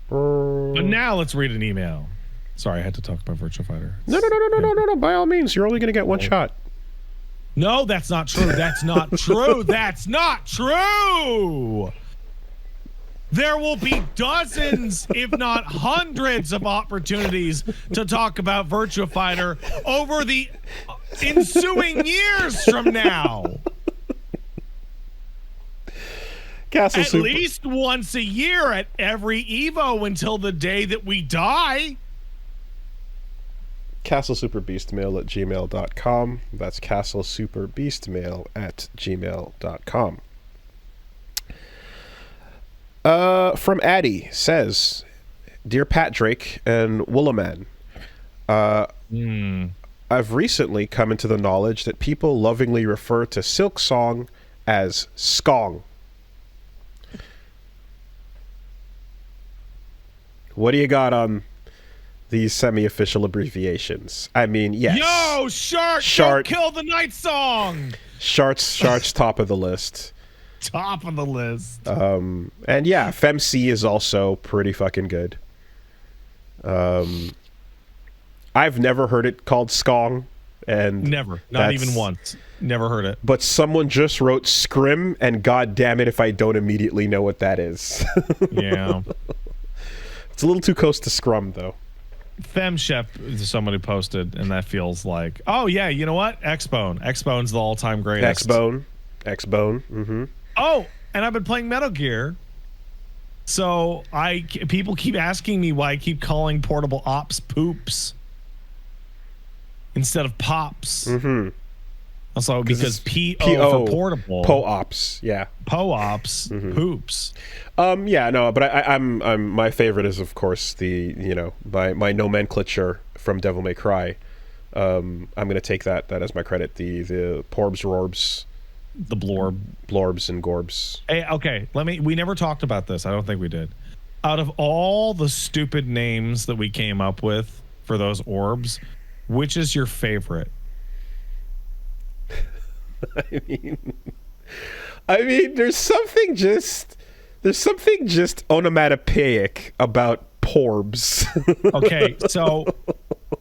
But now let's read an email. Sorry, I had to talk about Virtua Fighter. No. By all means, you're only going to get one shot. No, that's not true. That's not true. That's not true. There will be dozens, if not hundreds, of opportunities to talk about Virtua Fighter over the ensuing years from now. At least once a year at every Evo until the day that we die. CastleSuperBeastMail@gmail.com. That's CastleSuperBeastMail@gmail.com. From Addie says, Dear Pat Drake and Woolaman, I've recently come into the knowledge that people lovingly refer to Silk Song as skong. What do you got on these semi-official abbreviations? I mean, yes. Yo, Shart, don't kill the night song. Shart's top of the list. Top of the list. And yeah, FemC is also pretty fucking good. I've never heard it called skong, and never, not even once. Never heard it. But someone just wrote scrim, and god damn it if I don't immediately know what that is. Yeah. It's a little too close to scrum, though. FemChef is somebody posted, and that feels like, oh yeah, you know what? X-Bone. X-Bone's the all-time greatest. X-Bone. Mm-hmm. Oh, and I've been playing Metal Gear. So people keep asking me why I keep calling portable ops poops instead of pops. Mm-hmm. Also, because P-O for portable. Po-ops, yeah. Po-ops, poops. Yeah, no, but I'm my favorite is, of course, my nomenclature from Devil May Cry. I'm going to take that as my credit. The Porbs, Rorbs. The Blorb. Blorbs and Gorbs. Hey, okay, we never talked about this. I don't think we did. Out of all the stupid names that we came up with for those orbs, which is your favorite? I mean, there's something just onomatopoeic about Porbs. Okay, so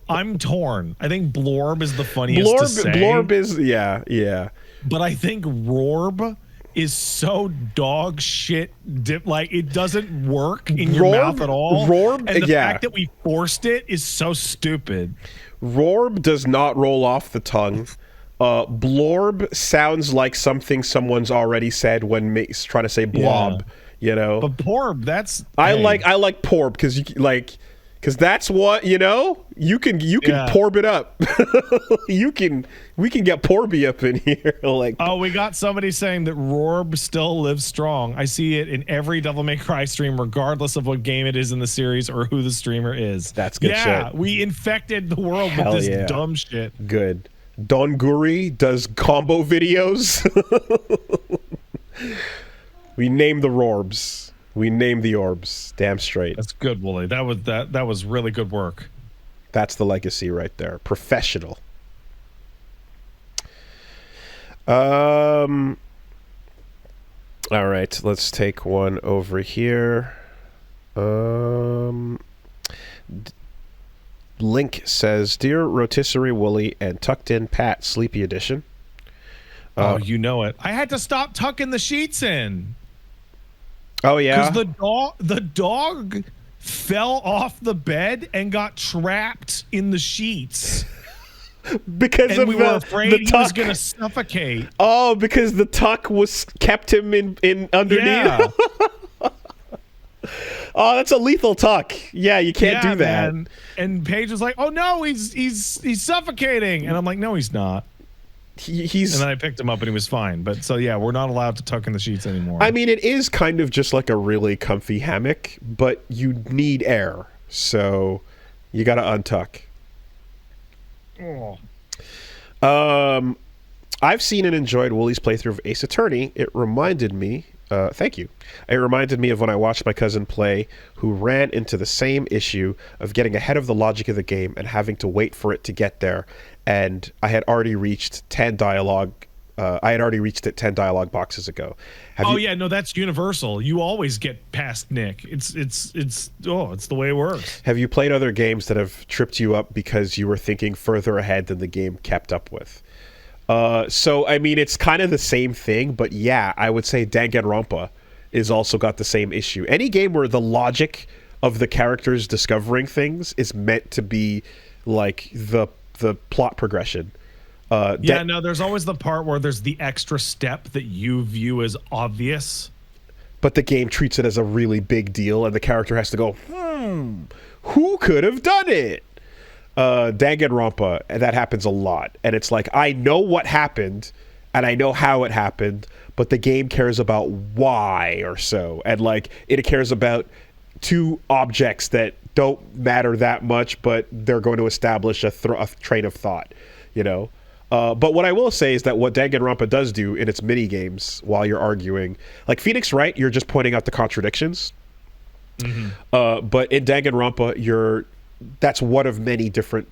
I'm torn. I think Blorb is the funniest to say. Blorb is, yeah. But I think Rorb is so dog shit, like it doesn't work in your mouth at all. Rorb, and the fact that we forced it is so stupid. Rorb does not roll off the tongue. Blorb sounds like something someone's already said when trying to say blob, you know. But Porb, that's I like Porb because that's what, you can Porb it up. we can get Porby up in here. Like, oh, we got somebody saying that Rorb still lives strong. I see it in every Devil May Cry stream, regardless of what game it is in the series or who the streamer is. That's good shit. Yeah, we infected the world with this dumb shit. Good. Don Guri does combo videos. We name the Rorbs. We name the orbs. Damn straight. That's good, Woolie. That was really good work. That's the legacy right there. Professional. All right, let's take one over here. Link says, Dear Rotisserie Woolie and Tucked In Pat, Sleepy Edition. Oh, you know it. I had to stop tucking the sheets in. Oh, yeah? Because the dog fell off the bed and got trapped in the sheets. Because we were afraid he was going to suffocate. Oh, because the tuck kept him in underneath? Yeah. Oh, that's a lethal tuck. Yeah, you can't do that. Man. And Paige was like, "Oh no, he's suffocating," and I'm like, "No, he's not." He's. And then I picked him up and he was fine. But so yeah, we're not allowed to tuck in the sheets anymore. I mean, it is kind of just like a really comfy hammock, but you need air, so you got to untuck. Oh. I've seen and enjoyed Woolie's playthrough of Ace Attorney. It reminded me. Thank you. It reminded me of when I watched my cousin play, who ran into the same issue of getting ahead of the logic of the game and having to wait for it to get there. And I had already reached 10 dialogue I had already reached it 10 dialogue boxes ago. Yeah, no, that's universal. You always get past Nick. It's the way it works. Have you played other games that have tripped you up because you were thinking further ahead than the game kept up with? So I mean, it's kind of the same thing, but yeah, I would say Danganronpa is also got the same issue. Any game where the logic of the characters discovering things is meant to be like the plot progression. There's always the part where there's the extra step that you view as obvious, but the game treats it as a really big deal, and the character has to go, who could have done it? Danganronpa, that happens a lot, and it's like, I know what happened, and I know how it happened, but the game cares about why or so, and like it cares about two objects that don't matter that much, but they're going to establish a train of thought, you know. But what I will say is that what Danganronpa does do in its mini games while you're arguing, like Phoenix Wright, you're just pointing out the contradictions. Mm-hmm. But in Danganronpa, that's one of many different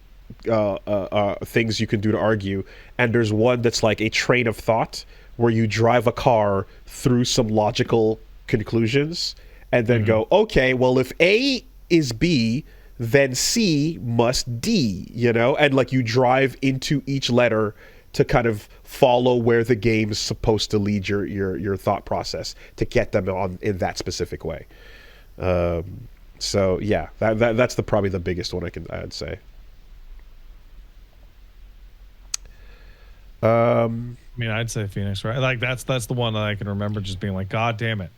things you can do to argue, and there's one that's like a train of thought where you drive a car through some logical conclusions and then go, okay, well, if A is B, then C must D, you know? And like you drive into each letter to kind of follow where the game is supposed to lead your thought process to get them on in that specific way. So yeah, that's probably the biggest one I'd say. I mean, I'd say Phoenix, right? Like that's the one that I can remember just being like, God damn it.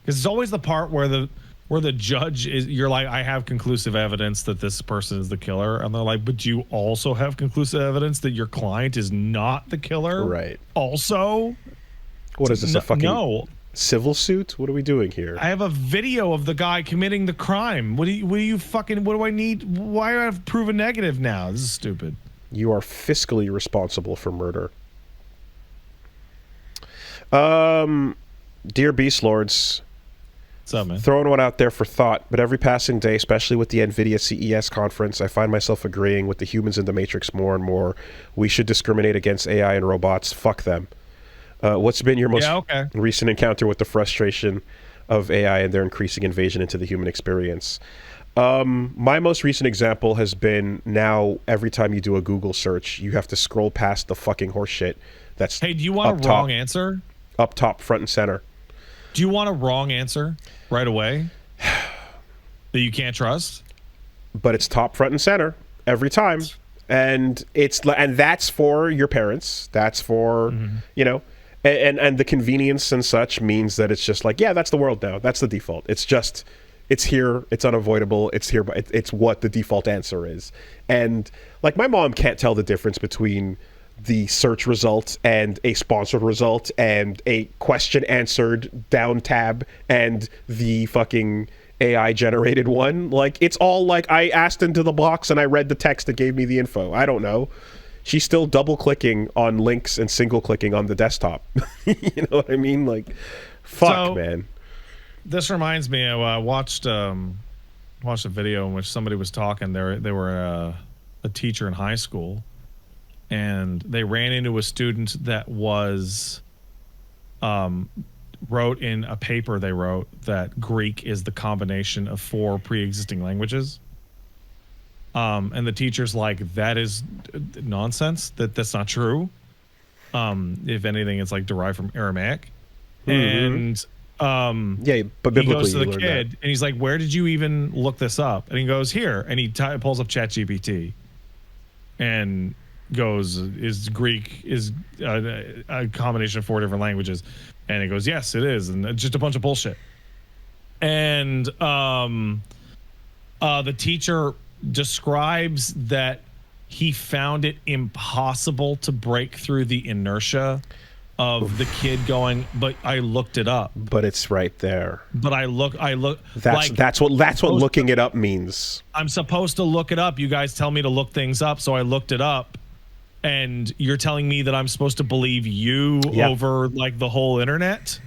Because it's always the part where the judge is, you're like, I have conclusive evidence that this person is the killer, and they're like, but you also have conclusive evidence that your client is not the killer, right? Also, what is this, a fucking civil suit? What are we doing here? I have a video of the guy committing the crime. What do I need? Why do I have to prove a negative now? This is stupid. You are fiscally responsible for murder. Dear Beast Lords, what's up, man? Throwing one out there for thought, but every passing day, especially with the NVIDIA CES conference, I find myself agreeing with the humans in the Matrix more and more. We should discriminate against AI and robots. Fuck them. What's been your most recent encounter with the frustration of AI and their increasing invasion into the human experience? My most recent example has been, now every time you do a Google search, you have to scroll past the fucking horse shit that's Hey, do you want a wrong answer? Up top, front and center. Do you want a wrong answer right away that you can't trust? But it's top, front, and center every time, and that's for your parents. That's for you know, and the convenience and such means that it's just like, yeah, that's the world now. That's the default. It's here. It's unavoidable. It's here. But it's what the default answer is. And like my mom can't tell the difference between the search result and a sponsored result and a question answered down tab and the fucking AI generated one. Like, it's all like, I asked into the box and I read the text that gave me the info. I don't know. She's still double clicking on links and single clicking on the desktop. You know what I mean? Like, fuck, man. This reminds me, I watched a video in which somebody was talking. They were a teacher in high school, and they ran into a student that was wrote in a paper they wrote that Greek is the combination of 4 pre-existing languages. And the teacher's like, that is nonsense. That's not true. If anything, it's like derived from Aramaic. And yeah, but biblically, he goes to the kid and he's like, where did you even look this up? And he goes, here. And he pulls up ChatGPT and goes, is Greek is a combination of 4 different languages? And it goes, yes, it is. And it's just a bunch of bullshit. And the teacher describes that he found it impossible to break through the inertia of the kid going, but I looked it up. But it's right there. But I look. That's what looking it up means. I'm supposed to look it up. You guys tell me to look things up, so I looked it up. And you're telling me that I'm supposed to believe you over like the whole internet?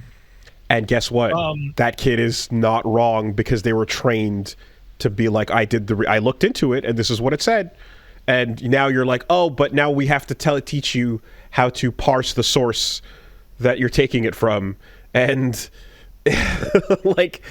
And guess what? That kid is not wrong, because they were trained to be like, I looked into it and this is what it said. and now you're like, oh, but now we have to teach you how to parse the source that you're taking it from, and like,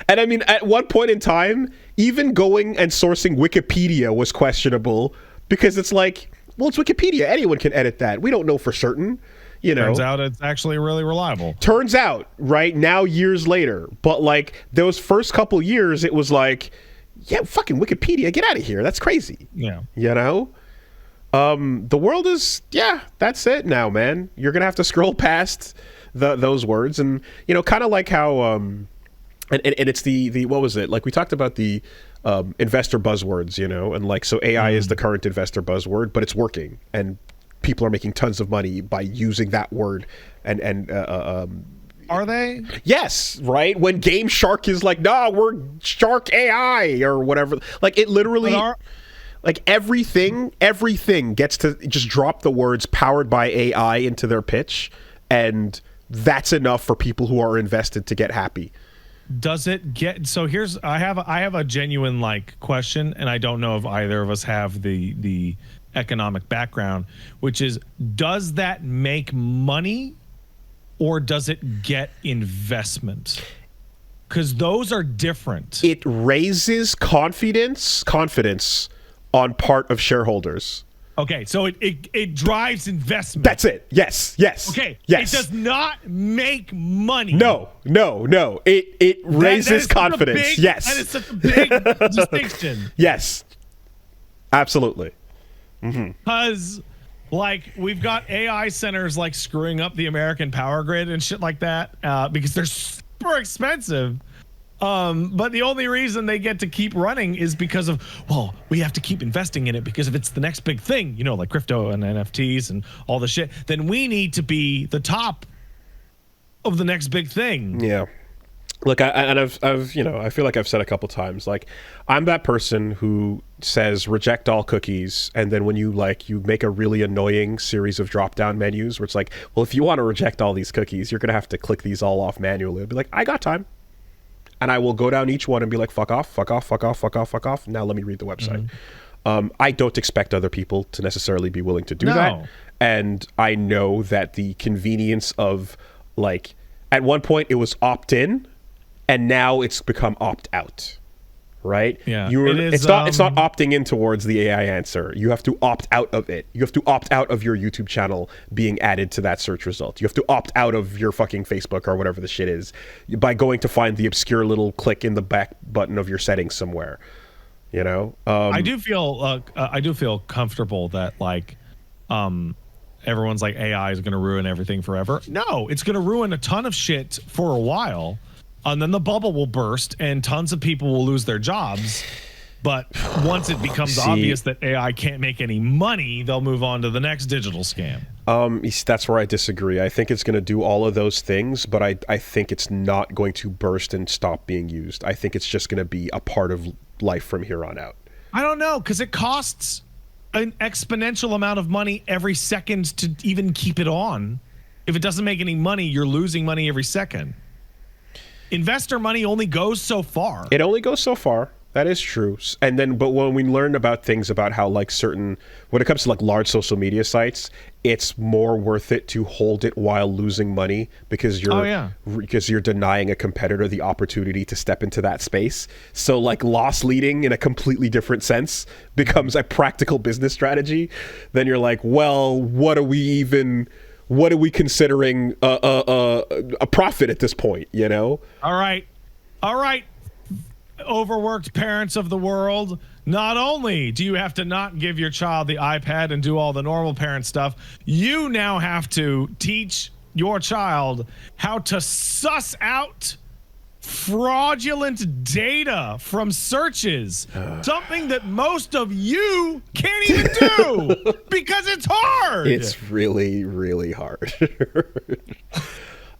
and I mean, at one point in time, even going and sourcing Wikipedia was questionable because it's like, well, it's Wikipedia. Anyone can edit that. We don't know for certain. You know, turns out it's actually really reliable. Turns out, right now, years later. But like those first couple years, it was like, yeah, fucking Wikipedia, get out of here. That's crazy. Yeah. You know? The world is, yeah, that's it now, man. You're going to have to scroll past those words. And, you know, kind of like how, and it's the, what was it? Like we talked about the investor buzzwords, you know, and like, so AI is the current investor buzzword, but it's working. And people are making tons of money by using that word. And are they? Yes, right? When Game Shark is like, nah, we're Shark AI or whatever. Like it literally... Like everything gets to just drop the words powered by AI into their pitch, and that's enough for people who are invested to get happy. Does it get so? Here's I have a genuine like question, and I don't know if either of us have the economic background, which is, does that make money, or does it get investment? Because those are different. It raises confidence on part of shareholders. Okay, so it drives investment. That's it. Yes. Okay. Yes. It does not make money. No. It raises confidence. Yes. That is such a big distinction. Yes. Absolutely. Because like we've got AI centers like screwing up the American power grid and shit like that because they're super expensive. But the only reason they get to keep running is because of, well, we have to keep investing in it because if it's the next big thing, you know, like crypto and NFTs and all the shit, then we need to be the top of the next big thing. Yeah. Look, I've you know, I feel like I've said a couple times, like, I'm that person who says reject all cookies, and then when you make a really annoying series of drop-down menus where it's like, well, if you want to reject all these cookies, you're gonna have to click these all off manually. I'll be like, I got time. And I will go down each one and be like, fuck off. Now let me read the website. I don't expect other people to necessarily be willing to do that. And I know that the convenience of, like, at one point it was opt-in, and now it's become opt-out. Right? Yeah. It's not opting in towards the AI answer. You have to opt out of it. You have to opt out of your YouTube channel being added to that search result. You have to opt out of your fucking Facebook or whatever the shit is by going to find the obscure little click in the back button of your settings somewhere. You know? I do feel comfortable that like everyone's like AI is going to ruin everything forever. No, it's going to ruin a ton of shit for a while. And then the bubble will burst and tons of people will lose their jobs. But once it becomes obvious that AI can't make any money, they'll move on to the next digital scam. That's where I disagree. I think it's going to do all of those things, but I think it's not going to burst and stop being used. I think it's just going to be a part of life from here on out. I don't know, because it costs an exponential amount of money every second to even keep it on. If it doesn't make any money, you're losing money every second. Investor money only goes so far. It only goes so far. That is true. And then, but when we learn about things about how like certain, when it comes to like large social media sites, it's more worth it to hold it while losing money because you're denying a competitor the opportunity to step into that space. So like loss leading in a completely different sense becomes a practical business strategy. Then you're like, well, what are we considering a profit at this point, you know? All right. Overworked parents of the world. Not only do you have to not give your child the iPad and do all the normal parent stuff, you now have to teach your child how to suss out fraudulent data from searches, something that most of you can't even do because it's hard. It's really, really hard.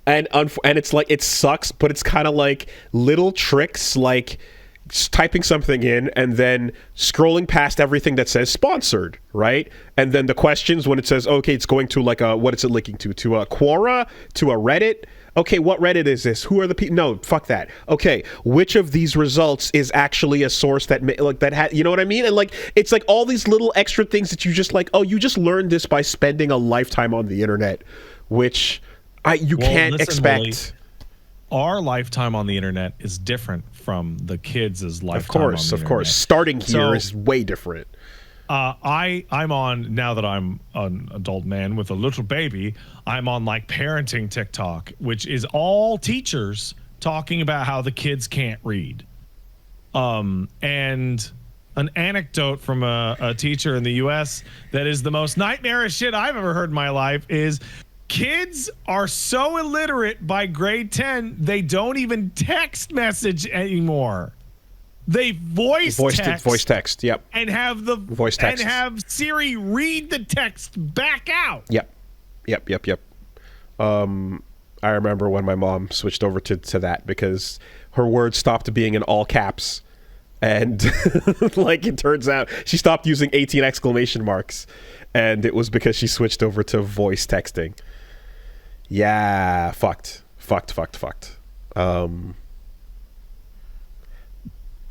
and it's like, it sucks, but it's kind of like little tricks, like typing something in and then scrolling past everything that says sponsored, right? And then the questions when it says, okay, it's going to like what is it linking to a Quora, to a Reddit, Okay, what Reddit is this? Who are the people? No, fuck that. Okay, which of these results is actually a source that you know what I mean? And like, it's like all these little extra things that you just like, oh, you just learned this by spending a lifetime on the internet, which you can't expect. Wooly, our lifetime on the internet is different from the kids' lifetime on the internet. Of course. Starting here is way different. I'm on, now that I'm an adult man with a little baby, I'm on like parenting TikTok, which is all teachers talking about how the kids can't read. And an anecdote from a teacher in the US that is the most nightmarish shit I've ever heard in my life is kids are so illiterate by grade 10, they don't even text message anymore. They voice text, yep. And have the voice text. And have Siri read the text back out. Yep. I remember when my mom switched over to that because her words stopped being in all caps. And like it turns out she stopped using 18 exclamation marks. And it was because she switched over to voice texting. Yeah, fucked.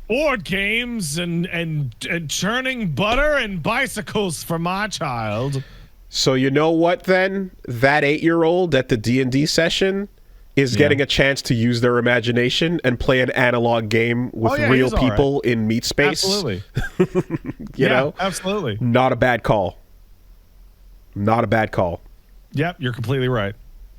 Board games and churning butter and bicycles for my child. So you know what then? That 8-year-old at the D&D session is getting a chance to use their imagination and play an analog game with real people in meat space. Absolutely. you know? Absolutely. Not a bad call. Yep, you're completely right.